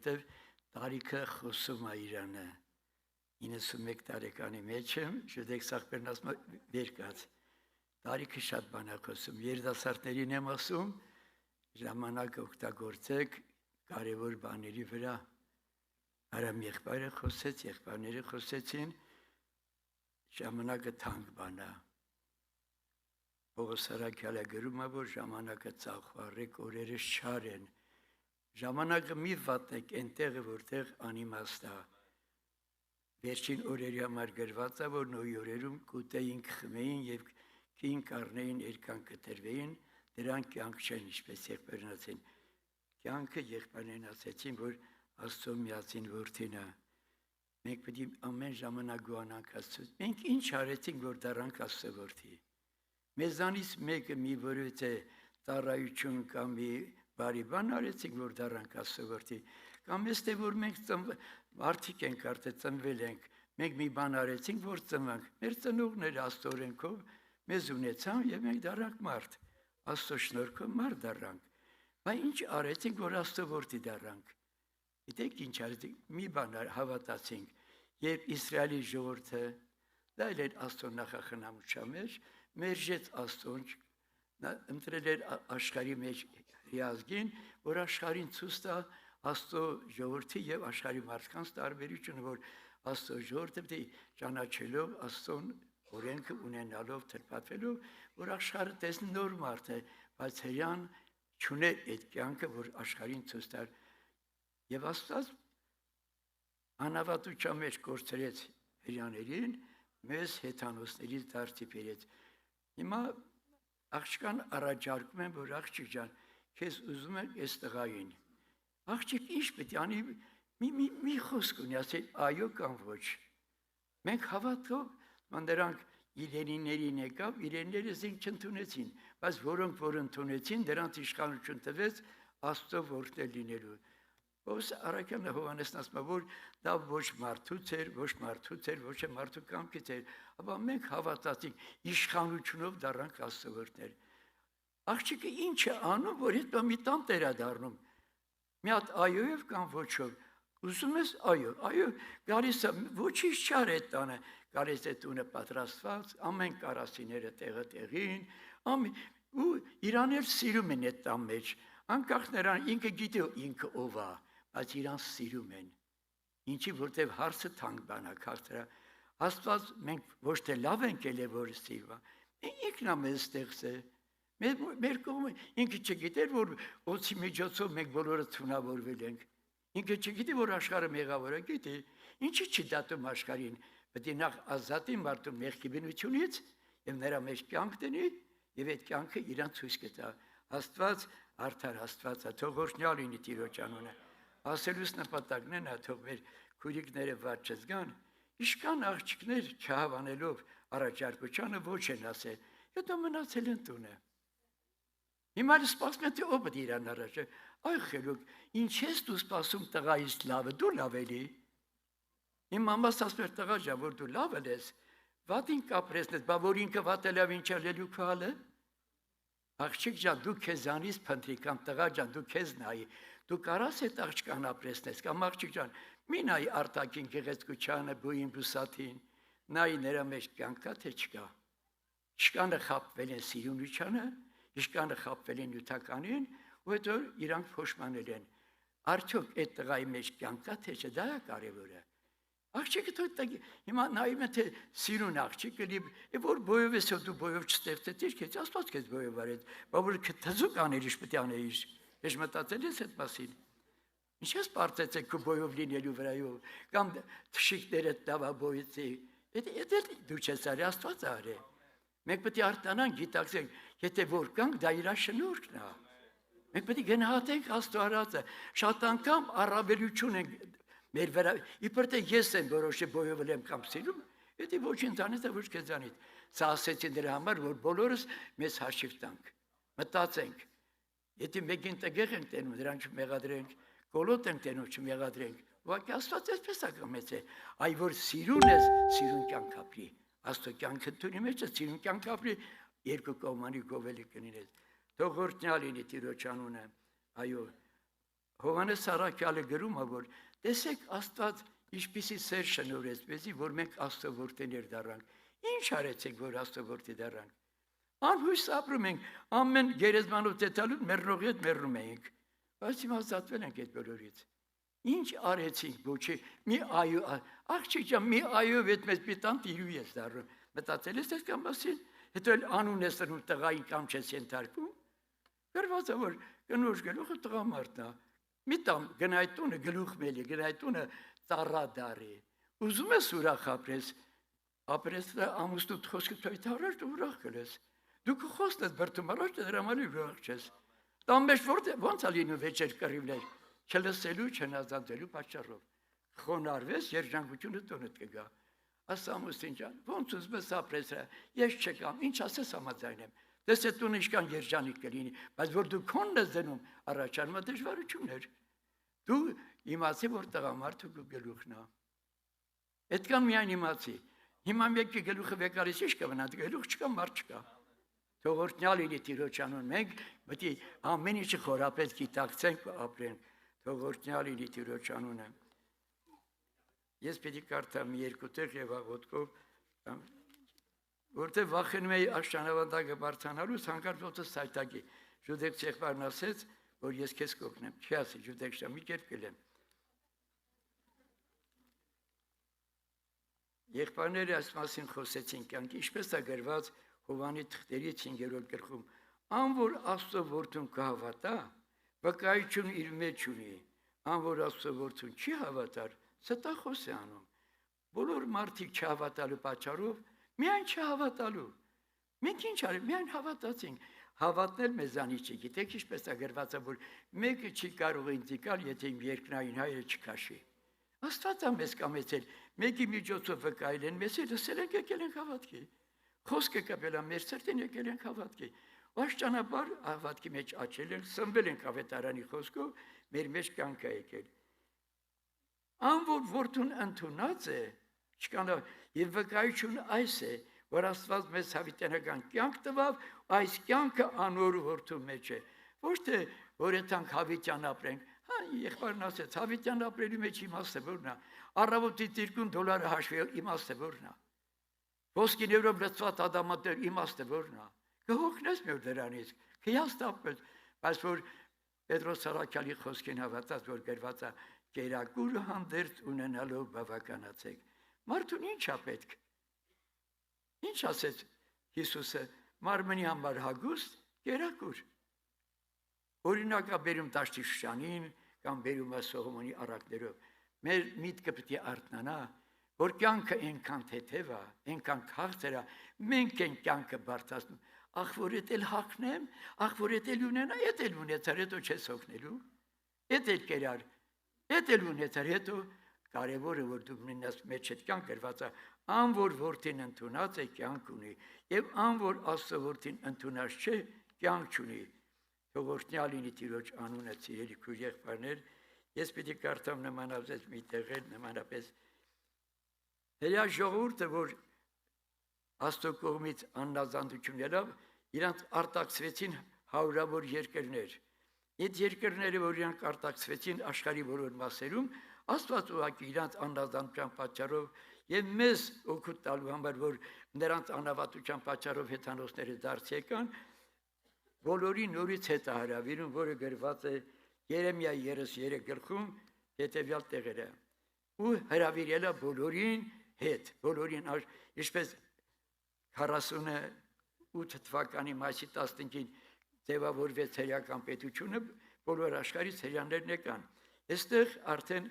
որտեվ տարիքը խոսում է Իրանը։ 91 տարեկանի մեջ եմ, շուտեք Սախբերն ասում է վեր կաց։ Տարիքը շատ բան է խոսում, երիտասարդներին եմ ասում, ժամանակը օգտագործեք կարևոր բաների վրա։ Արամ եղբայրը խոսեց, եղբայրները խոսեցին, ժամանակը թանկ բան է։ Պողոս Արաքյալը գրում է, որ ժամանակը ծախվառեք, օրերը չար են։ Ժամանակը մի վատնեք այնտեղը, որտեղ անիմաստ է։ Վերջին օրերի համար գրված է, որ Նոյի օրերում կուտեին, կխմեին եւ կին կառնեին, երկան կտրվեին, դրանք կյանք չեն, ինչպես եղբայրն ասեցին։ Կյանքը եղբայրներն ասեցին, որ Աստծո միածին որդին է։ Մենք պետք է ամեն ժամանակ գոհանանք Աստծուց։ Մենք ինչ արեցինք, որ դառանք Աստծո որդի։ Մեզանից մեկը մի որևէ ծառայություն կամ մի բարի բան արեցինք, որ դառանք Աստծո որդի։ Կամ էստե որ մենք մարդիկ ենք արդեն ծնվել ենք, մենք մի բան արեցինք, որ ծնվանք։ Մեր ծնողները Աստծո օրենքով մեզ ունեցան եւ մենք դառանք մարդ։ Աստծո շնորհքով մարդ դառանք։ Բայց ինչ արեցինք, որ Աստծո որդի դառանք։ Գիտեք ինչ արեցինք, մի բան հավատացինք, երբ Իսրայելի ժողովուրդը դա էր Աստծո նախախնամության մեջ, մերժեց Աստծուն, ընտրել էր աշխարհի մեջ հիազգին, որ աշխարհին ցույց տա Աստծո ժողովրդի եւ աշխարհի մարդկանց տարբերությունը, որ Աստծո ժողովուրդը պետք է ճանաչելով Աստծուն օրենքը ունենալով, թրփատվելով, որ աշխարհը տեսնի նոր մարդ է, բայց հрьян չուներ այդ կյանքը, որ աշխարհին ցույց տար։ Եվ Աստված անավատության մեջ կորցրեց հрьяաներին, մեզ հեթանոսներից դարձի բերեց։ Հիմա աղջկան առաջարկում են, որ աղջիկ ջան, քեզ ուզում են այս տղային։ Աղջիկ ինչ պետք է անի, մի խոսք ունի, ասել այո կամ ոչ։ Մենք հավատով, նրանք իրենիներին եկավ, իրենները զինք չընդունեցին, բայց որոնք որ ընդունեցին, դրանց իշխանություն տվեց Աստծո որդներ լինելու։ Պողոս Արաքյալը Հովհաննեսն ասում է, որ դա ոչ մարդուց էր, ոչ մարդուց էր, ոչ մարդու կամքից էր, ապա մենք հավատացինք, իշխանությունով դառանք Աստծո որդներ։ Աղջիկը ինչ է անում, որ հետո մի տան տեր է դառնում։ Մի հատ այոյով կամ ոչով։ Ուզում ես այո, գալիս է, ոչինչ չար է տանը, գալիս է տունը պատրաստված, ամեն կարասիները տեղը տեղին, ու իրան էլ սիրում են այդ տան մեջ, անկախ նրան ինքը գիտի ինքը ով է, բայց իրան սիրում են, ինչի որտև հարցը թանկ բան է, քարտերա, Աստված մենք ոչ թե լավ ենք ելե, որ սիրվա, ինքն է մեզ ստեղծել, մեր կողմը ինքը չգիտեր, որ օծի միջոցով մենք բոլորը թունավորվել ենք, ինքը չգիտի, որ աշխարհը մեղավոր է, գիտի, ինչի չի դատում աշխարհին, պետք է նախ ազատի մարդու մեղքի բնությունից եւ նրա մեջ կյանք դնի եւ այդ կյանքը իրան ցույց կտա։ Աստված արդար Աստված է, թող օրհնյալ լինի Տիրոջ անունը։ Ասելուց նպատակն է, թող մեր քույրիկները վատ չզգան, իշքան աղջիկներ չհավանելով առաջարկությանը ոչ են ասել, հետո մնացել են տունը։ Հիմա սպասում են, թե ով է իրան առաջ։ Այ խելոք, ինչ ես դու սպասում տղայից լավը, դու լավ էլի։ Իմ մամաս ասում էր տղա ջան, որ դու լավ ես, վատին կապրեսնես, բա որ ինքը վատը լավ ինչ ալելու քալը։ Աղջիկ ջան, դու քեզանից փնտրի կամ տղա ջան, դու քեզ նայի։ Դու կարաս այդ աղջկան ապրեսնես կամ աղջիկ ջան, մի նայի արտաքին գեղեցկությանը, բույն բուսաթին, նայի նրա մեջ կյանք կա թե չկա։ Իշկանը խապվել են սիրունությանը, իշկանը խապվել են նյութականին, ու հետո իրանք փոշմանել են։ Արդյոք այդ տղայի մեջ կյանք կա թե չէ, դա է կարևորը։ Աղջիկը թող հիմա նայում է թե սիրուն աղջիկը լի, որ բոյով ես դու բոյով չստեղծեցիր, քեզ Աստված քեզ բոյով արեց, բա որ թզուկ աներ ինչ պետք է անեիր։ Ես մտածել ես այդ մասին։ Ինչ ես պարտեցեք քո բոյով լինելու վրայով, կամ թշիկները տավաբոյեցի։ Դա դու չես արի, Աստված արի։ Մենք պետք է արտանանք, գիտակցենք, եթե որ կանք, դա իր շնորհքն է։ Մենք պետք է գնահատենք Աստծո արածը, շատ անգամ առավելություն ենք մեր վրա, իբր թե ես եմ որոշել բոյով եմ կամ սիրում, դա ոչ ինձանից է, ոչ քեզանից։ Սա ասեցի դրա համար, որ բոլորս մեզ հաշիվ տանք, մտածենք։ Եթե մեկին տեղ ենք տենում, դրան չմեղադրենք, գոլոտ ենք տենում, չմեղադրենք, ուղղակի Աստված այսպես է կամեցել, այ որ սիրուն ես, սիրուն կյանք ապրի։ Աստծո կյանքը դուրի մեջ է, սիրուն կյանք ապրի, երկու կողմանի գովելի կլինես։ Թող օրհնյալ լինի Տիրոջ անունը, այո, Հովհաննես Սարաքյալը գրում է, որ տեսեք Աստված ինչպիսի սեր շնորհեց մեզի, որ մենք Աստծո որդիներ դառանք։ Ինչ արեցինք, որ Աստծո որդի դառանք։ Անհույս ապրում ենք, ամեն գերեզմանոց տետալու մեռնողի հետ մեռնում ենք, բայց հիմա ազատվել ենք այդ բոլորից։ Ինչ արեցինք, ոչի, մի այո, աղջիկ ջան, մի այով հետ մեզ պիտան տիրու ես դառնում։ Մտածել ես այս կամ մասին, հետո էլ անուն ես դնում տղայի կամ չես ենթարկում։ Գրված է, որ կնոջ գլուխը տղամարդն է։ Մի տամ գնայ տունը գլուխ մելի, գնայ տունը ծառա դարի։ Ուզում ես ուրախ ապրես ամուսնու խոսքը թույթ առաջ դու ուրախ կլես։ Դու խոսքդ բրտում առաջ դրա համար ուրախ չես։ Տամբեշ ոնց է լինում վեճեր կռիվներ, չլսելու, չնազատելու պատճառով։ Խոնարհվես, երջանկությունը տոնդ կգա։ Ասա ամուսին ջան, ոնց ուզում ես ապրես, ես չկամ, ինչ ասես համաձայնեմ։ Դες է տուն ինչքան երջանիկ կլինի, բայց որ դու քոնն ես դնում, առաջանում է դժվարություններ։ Դու իմացի, որ տղամարդը քո գլուխն է։ Այդքան միայն իմացի։ Հիմա մեկի գլուխը վեկարից ինչ կմնա, գլուխ չկա, մարդ չկա։ Թողորտնյալ լինի Տիրոջ անուն, մենք պետք է ամեն ինչը խորապես գիտակցենք ու ապրենք։ Թողորտնյալ լինի Տիրոջ անունը։ Ես պետք է կարդամ մի երկու տեղ եւ աղոթքով, որտեղ վախենում էի աշճանավանդակը բարձրանալուց հանկարծ ոտս սայտակի։ Ջուդեկ եղբայրն ասեց, որ ես քեզ կօգնեմ։ Չի ասի Ջուդեկ շա, մի կերպ կլեմ։ Եղբայրները այս մասին խոսեցին կյանքի, ինչպես է գրված Հովհանի թղթերի 5-րդ գլխում, ան որ Աստծո որդուն կհավատա, վկայություն իր մեջ ունի, ան որ Աստծո որդուն չի հավատար, ստախոս է անում։ Բոլոր մարդիկ չհավատալու պատճառով միայն չհավատալու։ Մենք ինչ արենք, միայն հավատացինք։ Հավատնել մեզանից չի, գիտեք ինչպես է գրված, որ մեկը չի կարող ինձ գալ, եթե իմ երկնային հայրը չքաշի։ Աստված է մեզ կամեցել, մեկի միջոցով վկայել են մեզ, լսել ենք, եկել ենք հավատքի։ Խոսքը կապել է մեր սրտին, եկել ենք հավատքի։ Աշճանաբար հավատքի մեջ աչել ենք, սնվել ենք ավետարանի խոսքով, մեր մեջ կյանք է եկել։ Ան որ որդուն ընդունած է, չկանա, եւ վկայությունը այս է, որ Աստված մեզ հավիտենական կյանք տվավ, այս կյանքը անոր որդու մեջ է։ Ոչ թե որ այդքան հավիտյան ապրենք, եղբայրն ասեց, հավիտյան ապրելու մեջ իմաստը որն է, առավոտի $2 հաշվի իմաստը որն է, ոսկիներով լցված ադամատներ իմաստը որն է, կհոգնես մեր դրանից, կհիաստապես, բայց որ Պետրոս Սարաքյալի խոսքին հավատած, որ գրված է, կերակուրը հանդերձ ունենալով բավականացեք։ Մարդուն ինչ է պետք։ Ինչ ասեց Հիսուսը, մարմնի համար հագուստ, կերակուր։ Օրինակ է բերում Դաշտի շրջանին կամ բերում է Սողոմոնի առակներով։ Մեր միտքը պետք է արթնանա, որ կյանքը այնքան թեթև է, այնքան քաղցր է, մենք են կյանքը բարձրացնում։ Ախ որ էդ էլ հագնեմ, ախ որ էդ էլ ունենա, էդ էլ ունեցար, հետո չես օգնելու։ Էդ էլ կերար, էդ էլ ունեցար, հետո կարևորը որ դու մնաս մեջ այդ կյանք գրված է, ան որ որդին ընդունած է կյանք ունի, եւ ան որ Աստծո որդին ընդունած չէ, կյանք չունի։ Թողորտնյալ լինի Տիրոջ անունը, սիրելի քույր եղբայրներ, ես պիտի կարդամ նմանապես մի տեղեր, նմանապես հերյա ժողովուրդը, որ Աստծո կողմից աննազանդություններով իրանց արտաքսվեցին հարյուրավոր երկրներ։ Այդ երկրները, որ իրանք արտաքսվեցին աշխարհի բոլոր մասերում, Աստված ուղղակի իրանց աննազանդության պատճառով եւ մեզ օգուտ տալու համար, որ նրանց անհավատության պատճառով հեթանոսները դարձ եկան, բոլորի նորից հետ հարավիրում, որը գրված է Երեմիայի 33 գլխում հետևյալ տեղերը։ Ու հրավիրել է բոլորին հետ, բոլորին, ինչպես 48 թվականի մայիսի 15-ին ձևավորվեց հերյական պետությունը, բոլոր աշխարհից հերյաններն եկան։ Այստեղ արդեն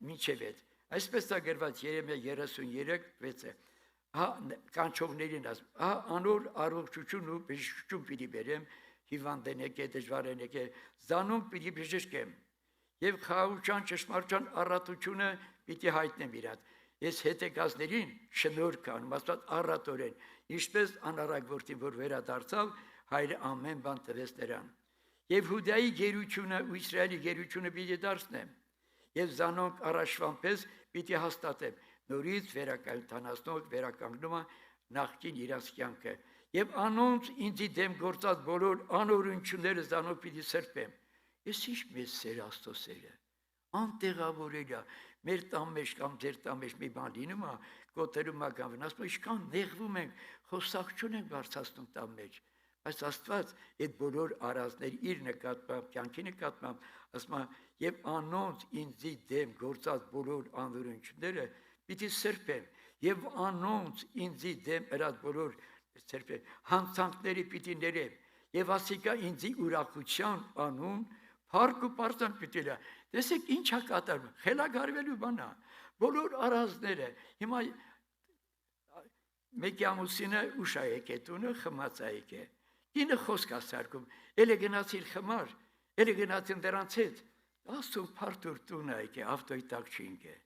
մինչև այդ։ Այսպես է գրված Երեմիա 33:6-ը։ Կանչողներին ասում, անոր առողջություն ու բժշկություն պիտի բերեմ, հիվանդ են եկե, դժվար են եկե, զանուն պիտի բժշկեմ, եւ խաղաղության ճշմարտության առատությունը պիտի հայտնեմ իրաց։ Ես հետեկածներին շնորհք անում, Աստված առատորեն, ինչպես անառակ որդին, որ վերադարձավ, հայրը ամեն բան տվեց նրան։ Եվ Հուդայի գերությունը ու Իսրայելի գերությունը պիտի դարձնեմ, եւ զանոնք առաջվան պես պիտի հաստատեմ, նորից վերակենդանացնող վերականգնումը նախկին իրաց կյանքը, եւ անոնց ինձի դեմ գործած բոլոր անօրենությունները զանոնք պիտի սրբեմ, Ես ինչ մեծ սեր Աստծո սերը։ Անտեղավորել է, մեր տան մեջ կամ ձեր տան մեջ մի բան լինում է, կոտերում է կամ վնասում, ինչքան նեղվում ենք, խոսակ չունենք բարձրացնում տան մեջ։ Բայց Աստված այդ բոլոր արածներ իր նկատմամբ, կյանքի նկատմամբ, ասում է, եւ անոնց ինձի դեմ գործած բոլոր անօրենությունները պիտի սրբեմ, եւ անոնց ինձի դեմ ըրած բոլոր սրբեմ, հանցանքները պիտի ներեմ, եւ ասիկա ինձի ուրախության անուն, փառք ու պարծանք պիտի լա։ Տեսեք ինչ է կատարվում, խելագարվելու բան է, բոլոր արածները, հիմա մեկի ամուսինը ուշ է եկել տունը, խմած է եկել, ինը խոսք է սարքում, էլ է գնացիր խմար, էլ է գնացին դրանց հետ, Աստծուն փառտուր տուն է եկել, ավտոյի տակ չի ընկել,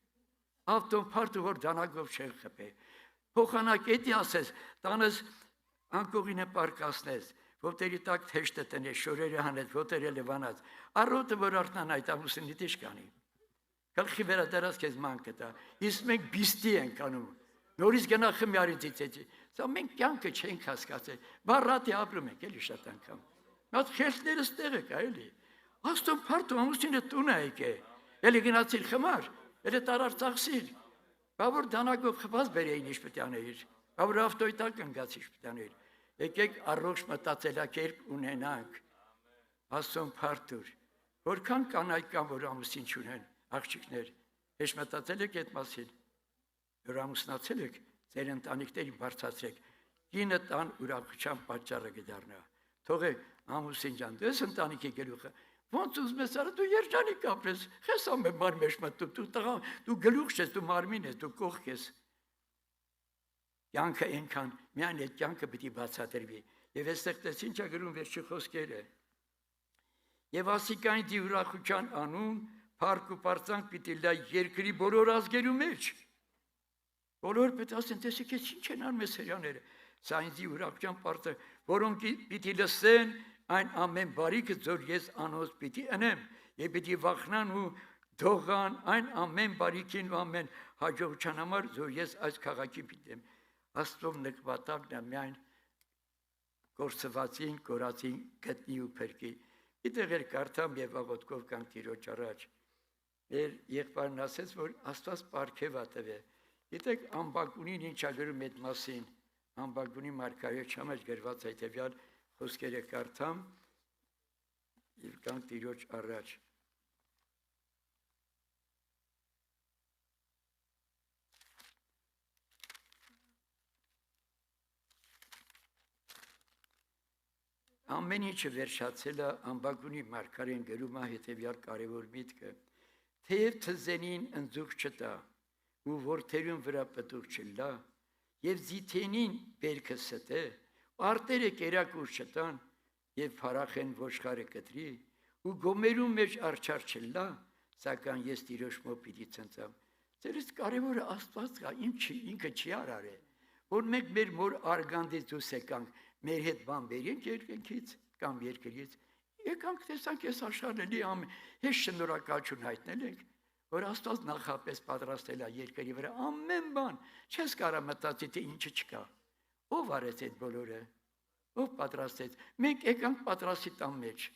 ավտոն փառտուր, որ դանակով չեն խփել, փոխանակետի ասես, տանս անկողին է պարկասնես, ոտերի տակ թեշտը տնես, շորերը հանես, ոտերը լվանած, առոտը որ արթնան այդ ամուսինի դիշ կանի, գլխի վերադարած քեզ մանքը տա, իսկ մենք բիստի ենք անում, նորից գնա խմի արինցից էջի, սա մենք կյանքը չենք հասկացել, բարատի ապրում ենք, էլի շատ անգամ, մատ խելքներս տեղ եկա, էլի, Աստուն փառտու ամուսինը տուն է եկել, էլի գնացիր խմար, էլի տարար ծախսիր, բավոր դանակով խփած բերեին ինչ պետք է անեիր, բավոր ավտոյի տակ ընկած ինչ պետք է անեիր, եկեք առողջ մտածելակերպ ունենանք, Աստուն փառտուր, որքան կանայք կան, որ ամուսին չունեն, աղջիկներ, հեշտ մտածել եք այդ մասին, որ ամուսնացել եք, ձեր ընտանիքներին բարձրացրեք, կինը տան ուրախության պատճառը կդառնա, թողեք ամուսին ջան, դες ընտանիքի գլուխը, ոնց ուզում ես արա, դու երջանիկ ապրես, խես ամեն բան մեջ մտնում, դու տղա, դու գլուխ ես, դու մարմին ես, դու կողք ես, կյանքը այնքան, միայն այդ կյանքը պիտի բացատրվի, եւ այստեղ տես ինչ է գրում վերջի խոսքերը, եւ ասիկային դի ուրախության անուն, փառք ու պարծանք պիտի լա երկրի բոլոր ազգերու մեջ, բոլոր պետք ասեն, տեսեք, ես ինչ են անում ես հրյաները, սա ինձի ուրախության պարծանք, որոնք պիտի լսեն այն ամեն բարիքը, որ ես անոնց պիտի ընեմ, եւ պիտի վախնան ու դողան այն ամեն բարիքին ու ամեն հաջողության համար, որ ես այս քաղաքի պիտի եմ, Աստծով նկատակն է միայն կորսվածին, կորածին գտնի ու փրկի, Գիտեք կարդամ եւ աղոթքով կանք Տիրոջ առաջ։ Մեր եղբայրն ասեց, որ Աստված պարգև ա տվել։ Գիտեք Ամբակունին ինչա գրում այդ մասին։ Ամբակունի մարգարեի մեջ գրված այդևյալ խոսքերը կարդամ եւ կանք Տիրոջ առաջ։ Ամեն ինչը վերջացել է Ամբակունի մարգարեն գրում է հետևյալ կարևոր միտքը. թեև թզենին ընձուղ չտա ու որդերուն վրա պտուղ չլա եւ զիթենին բերքը ստե արտերը կերակուր չտան եւ փարախեն ոչխարը կտրի ու գոմերու մեջ արչար չլա սակայն ես Տիրոջ մոտ պիտի ցնցամ դերից կարևորը Աստված կա ինքը չի արարել որ մենք մեր մոր արգանդից դուրս եկանք մեր հետ բան բերենք երկնքից կամ երկրից եկանք տեսանք ես աշխարհի հեշտ շնորհակալություն հայտնել ենք որ Աստված նախապես պատրաստել է երկրի վրա ամեն բան չես կարա մտածի թե ինչը չկա ով արեց այդ բոլորը ով պատրաստեց մենք եկանք պատրաստի տան մեջ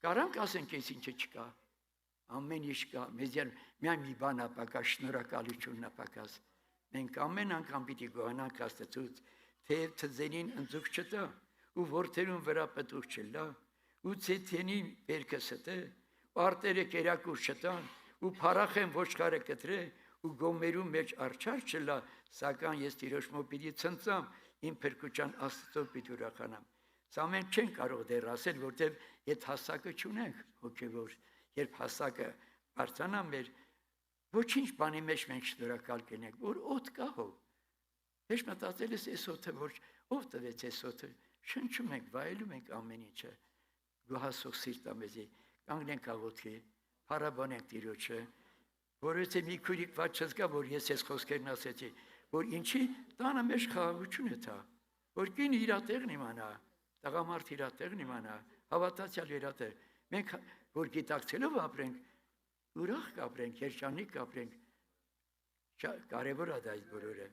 կարանք ասենք ես ինչը չկա ամեն ինչ կա մեզ միայն մի բան ապակա շնորհակալությունն ապակաս մենք ամեն անգամ պիտի գոհանանք Աստծուց թեև թզենին ընձուղ չտա ու որդերուն վրա պտուղ չլա ու ցեթենին բերքը ստե արտերը կերակուր չտան ու փարախեն ոչխարը կտրե ու գոմերու մեջ արչար չլա սակայն ես Տիրոջ մոտ պիտի ցնցամ իմ փրկության Աստծո պիտի ուրախանամ սա մենք չենք կարող դեռ ասել որտեվ այդ հասակը չունենք հոգևոր երբ հասակը բարձրանա մեր ոչինչ բանի մեջ մենք շնորհակալ կենենք որ օդ կա հո Հեշտ մտածել ես այս օդը, որ ով տվեց այս օդը, շնչում ենք, վայելում ենք ամեն ինչը, գոհասող սիրտը մեզի, կանգնենք աղոթքի, փառաբանենք Տիրոջը, որովհետև մի քուրիկ ված չզգա, որ ես այս խոսքերն ասեցի, որ ինչի տանը մեջ խաղաղություն է թա, որ կին իր տեղն իմանա, տղամարդ իր տեղն իմանա, հավատացյալ իր տեղ, մենք որ գիտակցելով ապրենք, ուրախ կապրենք, երջանիկ կապրենք, կարևոր է դա այս բոլորը